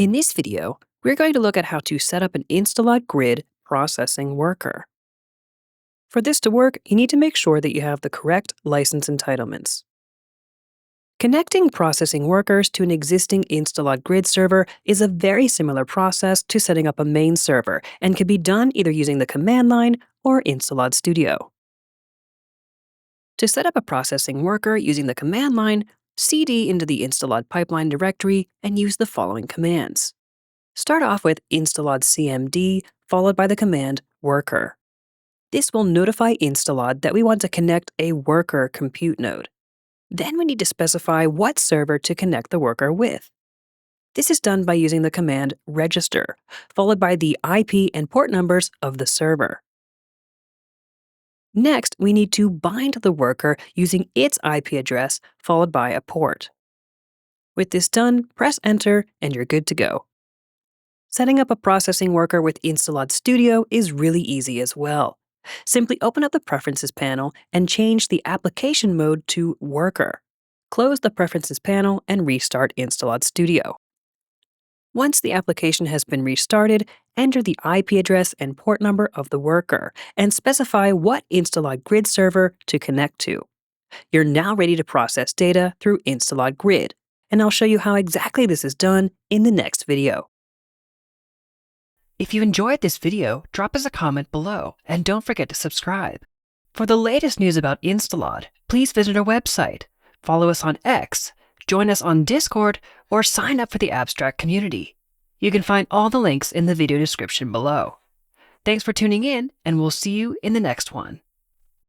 In this video, we're going to look at how to set up an InstaLOD Grid processing worker. For this to work, you need to make sure that you have the correct license entitlements. Connecting processing workers to an existing InstaLOD Grid server is a very similar process to setting up a main server and can be done either using the command line or InstaLOD Studio. To set up a processing worker using the command line, cd into the InstaLOD pipeline directory and use the following commands. Start off with InstaLOD cmd followed by the command worker. This will notify InstaLOD that we want to connect a worker compute node. Then we need to specify what server to connect the worker with. This is done by using the command register, followed by the IP and port numbers of the server. Next, we need to bind the worker using its IP address, followed by a port. With this done, press Enter and you're good to go. Setting up a processing worker with InstaLOD Studio is really easy as well. Simply open up the Preferences panel and change the application mode to Worker. Close the Preferences panel and restart InstaLOD Studio. Once the application has been restarted, enter the IP address and port number of the worker and specify what InstaLOD Grid server to connect to. You're now ready to process data through InstaLOD Grid, and I'll show you how exactly this is done in the next video. If you enjoyed this video, drop us a comment below and don't forget to subscribe. For the latest news about InstaLOD, please visit our website, follow us on X, join us on Discord, or sign up for the Abstract community. You can find all the links in the video description below. Thanks for tuning in, and we'll see you in the next one.